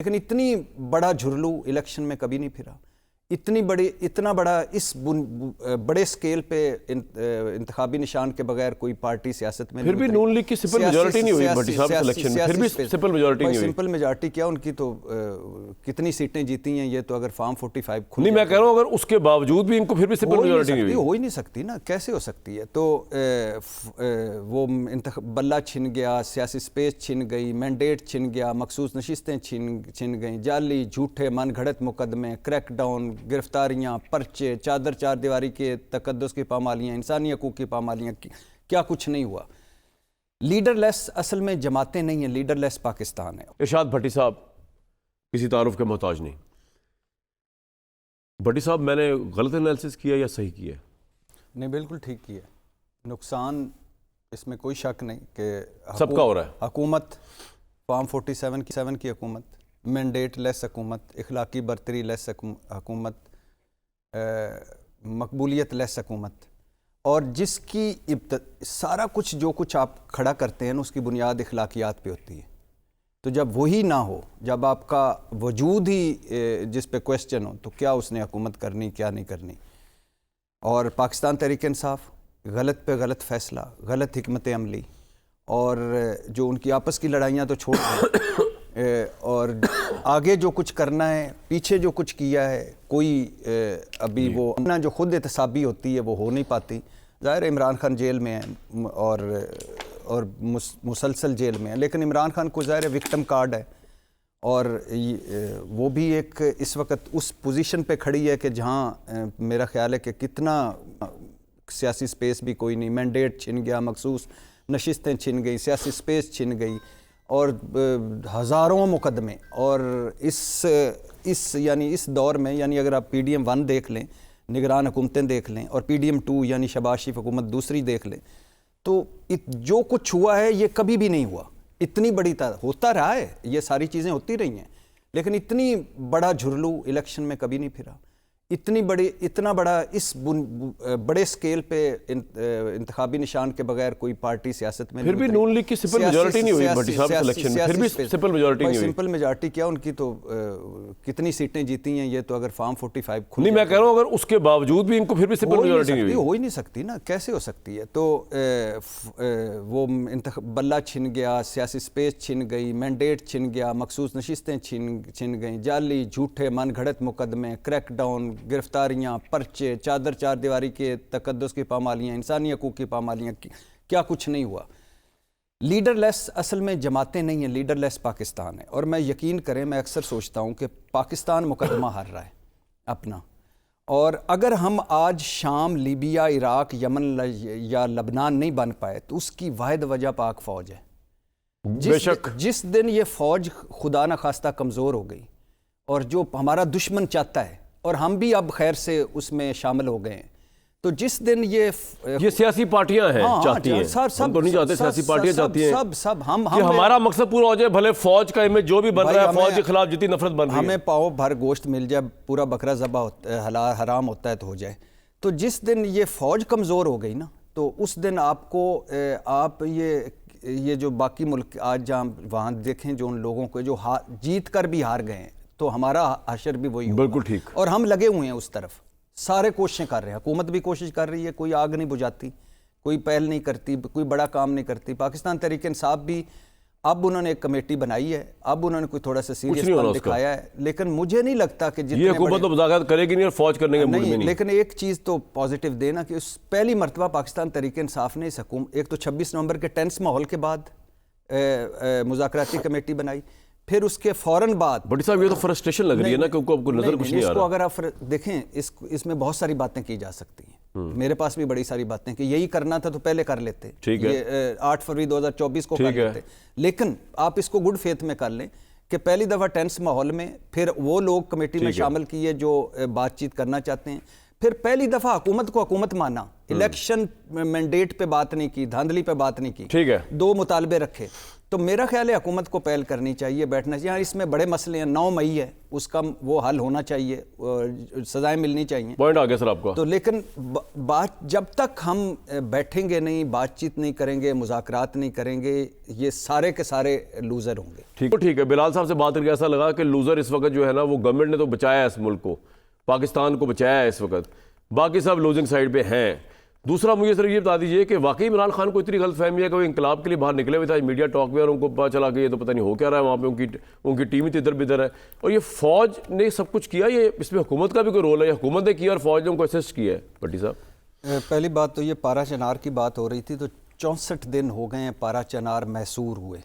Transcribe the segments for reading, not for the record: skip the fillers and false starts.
लेकिन इतनी बड़ा झुरलू इलेक्शन में कभी नहीं फिरा। इतना बड़ा इस बड़े स्केल पे इंतखाबी निशान के बगैर कोई पार्टी सियासत में फिर भी नून लीग की सिंपल मेजॉरिटी नहीं हुई भट्टी साहब इलेक्शन में, फिर भी सिंपल मेजॉरिटी नहीं हुई। सिंपल मेजॉरिटी क्या उनकी तो कितनी सीटें जीती हैं ये तो अगर फॉर्म 45 खुल नहीं, मैं कह रहा हूं अगर उसके बावजूद भी इनको फिर भी सिंपल मेजॉरिटी नहीं हुई। हो ही नहीं सकती ना, कैसे हो सकती है? तो वो बल्ला छिन गया, सियासी स्पेस छिन गई, मैंडेट छिन गया, मखसूस नशिस्तें छिन गई, जाली झूठे मन घड़त मुकदमे, क्रैकडाउन, गिरफ्तारियां, पर्चे, चादर चार दीवारी के तकद्दुस की पामालियां, इंसानी हकूक की पामालियां, क्या कुछ नहीं हुआ। लीडरलेस असल में जमातें नहीं हैं, लीडरलेस पाकिस्तान है। इरशाद भट्टी साहब किसी तारुफ के मोहताज नहीं। भट्टी साहब मैंने गलत एनालिसिस किया या सही किया? नहीं, बिल्कुल ठीक किया। नुकसान इसमें कोई शक नहीं कि सबका हो रहा है। हुकूमत फॉर्म 47 की हुकूमत, मैंडेट लेस हुकूमत, इखलाकी बरतरी लेस हुकूमत, मकबूलियत लेस हुकूमत, और जिसकी सारा कुछ जो कुछ आप खड़ा करते हैं ना उसकी बुनियाद इखलाकियात पे होती है। तो जब वही ना हो, जब आपका वजूद ही जिस पे क्वेश्चन हो, तो क्या उसने हुकूमत करनी क्या नहीं करनी। और पाकिस्तान तहरीक इंसाफ गलत पे गलत फैसला, गलत हिकमत अमली, और जो उनकी आपस की लड़ाइयाँ तो छोड़ दें, और आगे जो कुछ करना है, पीछे जो कुछ किया है, कोई अभी वो अपना जो खुद एहतसाबी होती है वो हो नहीं पाती। ज़ाहिर है इमरान खान जेल में है और मुसलसल जेल में है, लेकिन इमरान खान को ज़ाहिर है विक्टिम कार्ड है, और वो भी एक इस वक्त उस पोजीशन पे खड़ी है कि जहाँ मेरा ख्याल है कि कितना सियासी स्पेस भी कोई नहीं, मैंडेट छिन गया, मखसूस नशिस्तें छिन गई, सियासी स्पेस छिन गई, और हज़ारों मुकदमे। और इस यानी इस दौर में, यानी अगर आप PDM 1 देख लें, निगरान हुकूमतें देख लें, और PDM 2 यानी शहबाज शरीफ हुकूमत दूसरी देख लें, तो जो कुछ हुआ है ये कभी भी नहीं हुआ। इतनी बड़ी होता रहा है, ये सारी चीज़ें होती रही हैं, लेकिन इतनी बड़ा झुरलू इलेक्शन में कभी नहीं फिरा। इतना बड़ा इस बड़े स्केल पे इंतखाबी निशान के बगैर कोई पार्टी सियासत में फिर भी नून लीग की सिंपल मेजॉरिटी नहीं हुई भट्टी साहब इलेक्शन में, फिर भी सिंपल मेजॉरिटी नहीं हुई। सिंपल मेजॉरिटी क्या उनकी तो कितनी सीटें जीती हैं ये तो अगर फॉर्म 45 खुल नहीं, मैं कह रहा हूं अगर उसके बावजूद भी इनको फिर भी सिंपल मेजॉरिटी नहीं हुई। हो ही नहीं सकती ना, कैसे हो सकती है? तो वो बल्ला छिन गया, सियासी स्पेस छिन गई, मैंडेट छिन गया, मखसूस नशिस्तें छिन गई, जाली झूठे मन घड़त मुकदमे, क्रैकडाउन, गिरफ्तारियां, पर्चे, चादर चार दीवारी के तकद्दुस की पामालियां, इंसानी हकूक की पामालियां, क्या कुछ नहीं हुआ। लीडरलेस असल में जमातें नहीं हैं, लीडरलेस पाकिस्तान है। और मैं यकीन करें, मैं अक्सर सोचता हूं कि पाकिस्तान मुकदमा हार रहा है अपना, और अगर हम आज शाम, लीबिया, इराक, यमन या लबनान नहीं बन पाए तो उसकी वाहिद वजह पाक फौज है। जिस दिन ये फौज खुदा न खास्ता कमज़ोर हो गई, और जो हमारा दुश्मन चाहता है, और हम भी अब खैर से उसमें शामिल हो गए हैं, तो जिस दिन ये सियासी पार्टियां हैं चाहती हैं, हम तो नहीं चाहते, सियासी पार्टियां चाहती हैं सब हम कि हमारा मकसद पूरा हो जाए, भले फौज का इमेज जो भी बन रहा है, फौज के खिलाफ जितनी नफरत बन रही है, हमें पाव भर गोश्त मिल जाए, पूरा बकरा ज़बा हराम होता है तो हो जाए। तो जिस दिन ये फौज कमज़ोर हो गई ना, तो उस दिन आपको आप ये जो बाकी मुल्क आज जहाँ वहाँ देखें, जो उन लोगों को जो जीत कर भी हार गए हैं, तो हमारा हशर भी वही होगा। बिल्कुल ठीक। और हम लगे हुए हैं उस तरफ, सारे कोशिशें कर रहे हैं, हुकूमत भी कोशिश कर रही है, कोई आग नहीं बुझाती, कोई पहल नहीं करती, कोई बड़ा काम नहीं करती। पाकिस्तान तहरीक इंसाफ भी अब उन्होंने एक कमेटी बनाई है, अब उन्होंने कोई थोड़ा सा सीरियस दिखाया है, लेकिन मुझे नहीं लगता कि ये हुकूमत तो मुज़ाकरात करेगी नहीं और फौज करने के मूड में नहीं। लेकिन एक चीज़ तो पॉजिटिव देना कि उस पहली मरतबा पाकिस्तान तहरीक इंसाफ ने इस हुकूमत, एक तो 26 नवंबर के टेंस माहौल के बाद मुज़ाकराती कमेटी बनाई, फिर उसके फ़ौरन बाद। बड़ी साहब ये तो फ्रस्ट्रेशन लग रही है ना, क्योंकि आपको नजर कुछ नहीं आ रहा। अगर आप देखें, इसमें बहुत सारी बातें की जा सकती हैं, मेरे पास भी बड़ी सारी बातें कि यही करना था तो पहले कर लेते, ठीक है, 8 फरवरी 2024 को कर लेते। लेकिन आप इसको गुड फेथ में कर लें कि पहली दफ़ा टेंस माहौल में फिर वो लोग कमेटी में शामिल किए जो बातचीत करना चाहते हैं, फिर पहली दफ़ा हुकूमत को हुकूमत माना, इलेक्शन मैंडेट पे बात नहीं की, धांधली पे बात नहीं की, ठीक है, 2 मुतालबे रखे, तो मेरा ख्याल है हुकूमत को पहल करनी चाहिए, बैठना चाहिए। हाँ, इसमें बड़े मसले हैं, 9 मई है, उसका वो हल होना चाहिए, सजाएं मिलनी चाहिए। पॉइंट आ गया सर आपका। तो लेकिन बात जब तक हम बैठेंगे नहीं, बातचीत नहीं करेंगे, मुज़ाकरात नहीं करेंगे, ये सारे के सारे लूज़र होंगे। ठीक है। बिलाल साहब से बात करके ऐसा लगा कि लूज़र इस वक्त जो है ना, वो गवर्नमेंट ने तो बचाया है इस मुल्क को, पाकिस्तान को बचाया है इस वक्त, बाकी सब लूजिंग साइड पे हैं। दूसरा मुझे सर ये बता दीजिए कि वाकई इमरान खान को इतनी गलतफहमी है कि वो इंकलाब के लिए बाहर निकले हुए थे, मीडिया टॉक में, और उनको पता चला कि ये तो पता नहीं हो क्या रहा है वहाँ पे, उनकी टीम ही इधर बिधर है, और ये फौज ने सब कुछ किया, ये इसमें हुकूमत का भी कोई रोल है, हुकूमत ने किया और फौज ने उनको असिस्ट किया है? भट्टी साहब, पहली बात तो ये पारा चनार की बात हो रही थी, तो 64 दिन हो गए हैं पारा चनार मैसूर हुए,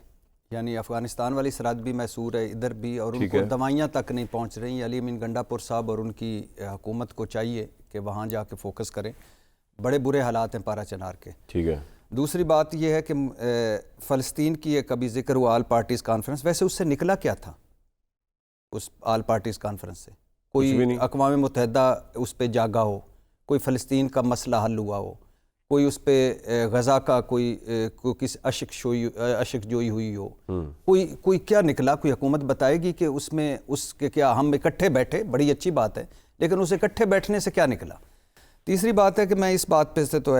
यानी अफगानिस्तान वाली सरहद भी मैसूर है, इधर भी, और उनको दवाइयाँ तक नहीं पहुँच रही। अली अमीन गंडापुर साहब और उनकी हुकूमत को चाहिए कि वहाँ जाके फोकस करें, बड़े बुरे हालात हैं पारा चनार के। ठीक है। दूसरी बात यह है कि फ़लस्तीन की एक कभी जिक्र हुआ आल पार्टीज़ कॉन्फ्रेंस, वैसे उससे निकला क्या था उस आल पार्टीज़ कॉन्फ्रेंस से? कोई अक़वाम मुत्तहिदा उस पर जागा हो, कोई फ़लस्तीन का मसला हल हुआ हो, कोई उस पर गज़ा का कोई किसी अशक जोई हुई हो, कोई क्या निकला? कोई हुकूमत बताएगी कि उसमें उसके क्या, हम इकट्ठे बैठे, बड़ी अच्छी बात है, लेकिन उस इकट्ठे बैठने से क्या निकला? तीसरी बात है कि मैं इस बात पे से तो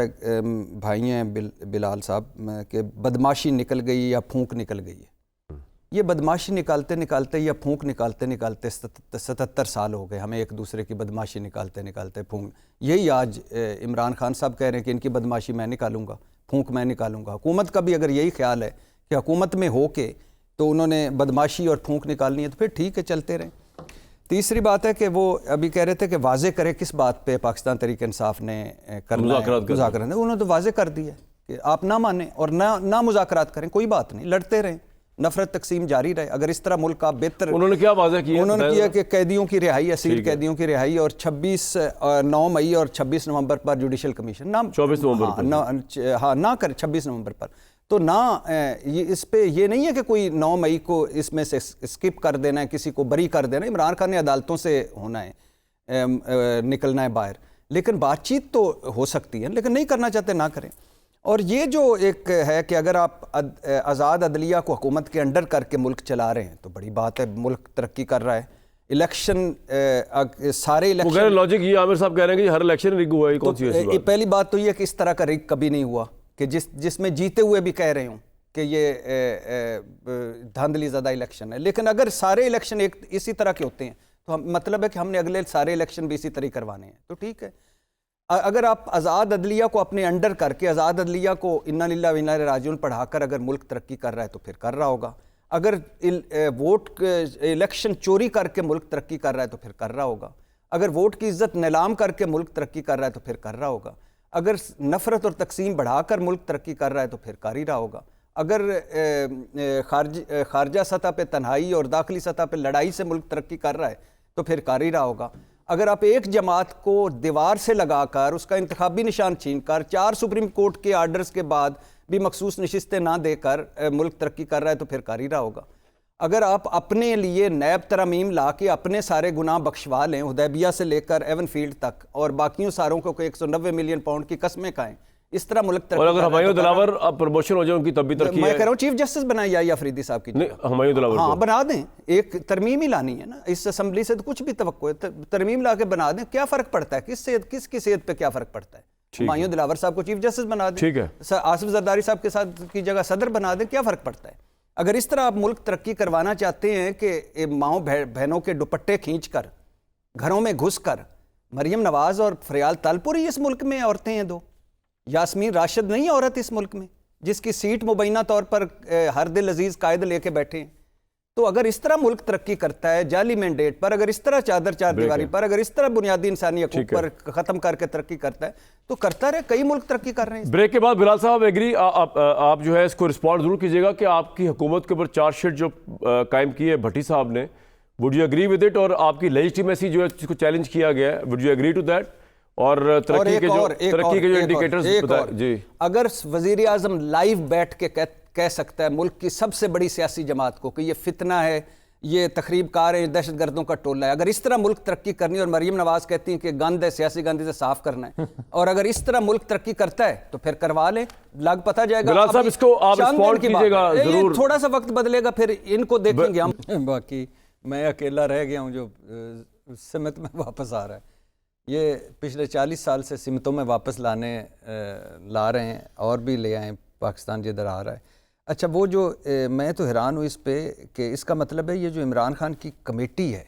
भाई हैं बिलाल साहब कि बदमाशी निकल गई या फूंक निकल गई है। ये बदमाशी निकालते निकालते या फूंक निकालते निकालते 77 साल हो गए हमें, एक दूसरे की बदमाशी निकालते निकालते फूंक। यही आज इमरान खान साहब कह रहे हैं कि इनकी बदमाशी मैं निकालूंगा, फूंक मैं निकालूंगा। हुकूमत का भी अगर यही ख्याल है कि हुकूमत में हो के तो उन्होंने बदमाशी और फूंक निकालनी है, तो फिर ठीक है, चलते रहें। तीसरी बात है कि वो अभी कह रहे थे कि वाजे करे किस बात पे पाकिस्तान तहरीक इंसाफ ने करना है मुज़ाकरात, उन्होंने तो वाजे कर दिया कि आप ना माने और ना मुज़ाकरात करें, कोई बात नहीं, लड़ते रहें, नफरत तकसीम जारी रहे। अगर इस तरह मुल्क का बेहतर, उन्होंने क्या वाजे किया? उन्होंने किया कि कैदियों की रिहाई, असीर कैदियों की रिहाई, और 9 मई और 26 नवंबर पर जुडिशल कमीशन ना 24 नवंबर हाँ ना करे 26 नवंबर पर, तो ना ये इस पे ये नहीं है कि कोई 9 मई को इसमें से स्किप कर देना है, किसी को बरी कर देना है। इमरान खान ने अदालतों से होना है, निकलना है बाहर, लेकिन बातचीत तो हो सकती है, लेकिन नहीं करना चाहते ना करें। और ये जो एक है कि अगर आप आज़ाद अदलिया को हुकूमत के अंडर करके मुल्क चला रहे हैं तो बड़ी बात है, मुल्क तरक्की कर रहा है। इलेक्शन सारे इलेक्शन, लॉजिक ये आमिर साहब कह रहे हैं कि हर इलेक्शन रिग हुआ है, कौन सी ऐसी बात? पहली बात तो ये कि इस तरह का रिग कभी नहीं हुआ कि जिसमें जीते हुए भी कह रहे हूँ कि ये धांधली ज़्यादा इलेक्शन है। लेकिन अगर सारे इलेक्शन एक इसी तरह के होते हैं तो मतलब है कि हमने अगले सारे इलेक्शन भी इसी तरह करवाने हैं, तो ठीक है। अगर आप आज़ाद अदलिया को अपने अंडर करके, आज़ाद अदलिया को इन्ना लिल्लाह व इन्ना इलैहि राजिऊन पढ़ाकर अगर मुल्क तरक्की कर रहा है तो फिर कर रहा होगा। अगर इलेक्शन चोरी करके मुल्क तरक्की कर रहा है तो फिर कर रहा होगा। अगर वोट की इज्जत नीलाम करके मुल्क तरक्की कर रहा है तो फिर कर रहा होगा। अगर नफ़रत और तकसीम बढ़ाकर मुल्क तरक्की कर रहा है तो फिर कर ही रहा होगा। अगर खारजा सतह पे तन्हाई और दाखिली सतह पे लड़ाई से मुल्क तरक्की कर रहा है तो फिर कर ही रहा होगा। अगर आप एक जमात को दीवार से लगाकर उसका इंतखाबी निशान छीनकर 4 सुप्रीम कोर्ट के आर्डर्स के बाद भी मखसूस नशिस्तें ना देकर मुल्क तरक्की कर रहा है तो फिर कर ही रहा होगा। अगर आप अपने लिए नैब तरमीम ला के अपने सारे गुनाह बख्शवा लें, हुदैबिया से लेकर एवन फील्ड तक, और बाकियों सारों को 190 मिलियन पाउंड की कस्में खाएं, इस तरह मुल्क तरक्की। और अगर हुमायूं दिलावर अब प्रमोशन हो जाए उनकी तब भी तरक्की है। मैं कह रहा हूँ चीफ जस्टिस बनाए या अफरीदी साहब की, हुमायूं दिलावर हाँ बना दें, एक तरमीम ही लानी है ना, इस असम्बली से तो कुछ भी तवक्को है, तरमीम ला के बना दें, क्या फ़र्क पड़ता है, किसकी सेहत पे क्या फ़र्क पड़ता है। हुमायूं दिलावर साहब को चीफ जस्टिस बना दें, ठीक है, आसिफ जरदारी साहब के साथ की जगह सदर बना दें, क्या फ़र्क पड़ता है। अगर इस तरह आप मुल्क तरक्की करवाना चाहते हैं कि माओ बहनों के दुपट्टे खींचकर घरों में घुसकर, मरियम नवाज और फरियाल तालपुरी इस मुल्क में औरतें हैं, 2 यास्मीन राशिद नहीं औरत इस मुल्क में जिसकी सीट मुबैना तौर पर हर दिल अजीज कायद लेके बैठे हैं। तो अगर इस तरह मुल्क तरक्की करता है जाली मैंडेट पर, अगर इस तरह चादर चार दीवारी पर, अगर इस तरह बुनियादी इंसानी हकूक पर खत्म करके तरक्की करता है तो करता रहे, कई मुल्क तरक्की कर रहे हैं। ब्रेक के बाद बिलाल साहब एग्री, आप जो है इसको रिस्पॉन्ड जरूर कीजिएगा कि आपकी हुकूमत के ऊपर चार्जशीट जो कायम की है भट्टी साहब ने, would you agree with it, और आपकी लेजिटिमेसी जो है जिसको चैलेंज किया गया है, would you agree to that, और तरक्की के जो इंडिकेटर्स बताए जी। अगर वजीर आजम लाइव बैठ के कह सकता है मुल्क की सबसे बड़ी सियासी जमात को कि ये फितना है, ये तखरीबकार हैं, दहशतगर्दों का टोला है। अगर इस तरह मुल्क तरक्की करनी, और मरीम नवाज कहती हैं कि गंद है, सियासी गंद इसे साफ करना है, और अगर इस तरह मुल्क तरक्की करता है तो फिर करवा लें, लग पता जाएगा। बिलाल साहब, इसको आप रिस्पॉन्ड कीजिएगा जरूर। थोड़ा सा वक्त बदलेगा, फिर इनको देखेंगे हम। बाकी मैं अकेला रह गया हूँ जो सिमत में वापस आ रहा है। ये पिछले 40 साल से सिमतों में वापस ला रहे हैं, और भी ले आए, पाकिस्तान जिधर आ रहा है। अच्छा, वो जो मैं तो हैरान हूँ इस पे कि इसका मतलब है ये जो इमरान खान की कमेटी है,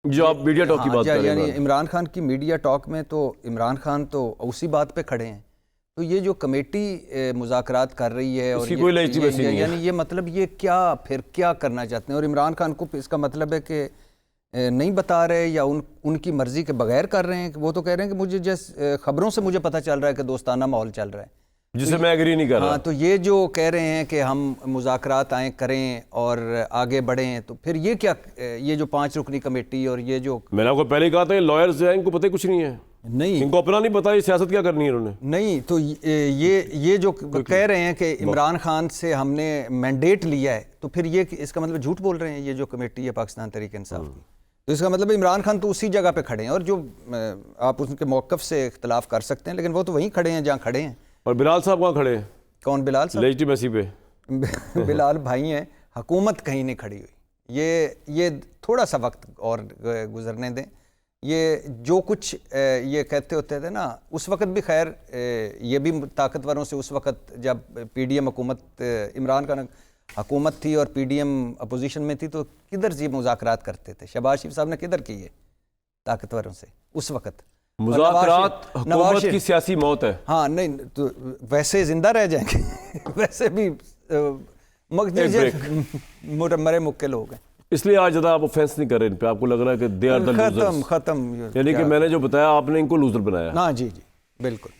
जो आप मीडिया टॉक की बात कर रहे हैं, यानी इमरान खान की मीडिया टॉक में तो इमरान खान तो उसी बात पे खड़े हैं, तो ये जो कमेटी मुज़ाकरात कर रही है और कोई लेजिटिमेसी नहीं है। यानी ये मतलब ये क्या करना चाहते हैं, और इमरान खान को इसका मतलब है कि नहीं बता रहे या उनकी मर्जी के बगैर कर रहे हैं। वो तो कह रहे हैं कि मुझे जैसे खबरों से मुझे पता चल रहा है कि दोस्ताना माहौल चल रहा है, जिसे मैं एग्री नहीं कर रहा। हाँ, तो ये जो कह रहे हैं कि हम मुज़ाकरात आए करें और आगे बढ़ें, तो फिर ये क्या, ये जो 5 रुकनी कमेटी और ये जो मैंने आपको पहले ही कहा था, लॉयर्स जो हैं इनको पता ही कुछ नहीं है, नहीं, इनको अपना नहीं पता ये सियासत क्या करनी है इन्होंने। नहीं, तो ये जो कह रहे हैं कि इमरान खान से हमने मैंडेट लिया है, तो फिर ये इसका मतलब झूठ बोल रहे हैं ये जो कमेटी है पाकिस्तान तहरीक इंसाफ की। तो इसका मतलब इमरान खान तो उसी जगह पे खड़े हैं, और जो आप उनके मौक़िफ़ से इख्तलाफ कर सकते हैं, लेकिन वो तो वहीं खड़े हैं जहाँ खड़े हैं। और बिलाल साहब कहाँ खड़े हैं? कौन बिलाल साहब? लेजिटिमेसी पे बिलाल भाई हैं, हुकूमत कहीं नहीं खड़ी हुई। ये थोड़ा सा वक्त और गुजरने दें। ये जो कुछ ये कहते होते थे ना उस वक्त भी, खैर ये भी ताकतवरों से, उस वक्त जब PDM हुकूमत, इमरान खान हुकूमत थी और PDM अपोजिशन में थी, तो किधर से मुज़ाकरात करते थे? शहबाज शरीफ साहब ने किधर किए ताकतवरों से उस वक्त? मुज़ाकरात हुकूमत की सियासी मौत है। हाँ, नहीं तो वैसे जिंदा रह जाएंगे वैसे भी मरे मुक्के लोग हैं। इसलिए आज ज़्यादा आप ऑफेंस नहीं कर रहे इन पे, आपको लग रहा है कि दे आर द लूजर्स। खत्म। यानी कि मैंने जो बताया आपने इनको लूजर बनाया। हाँ जी, बिल्कुल।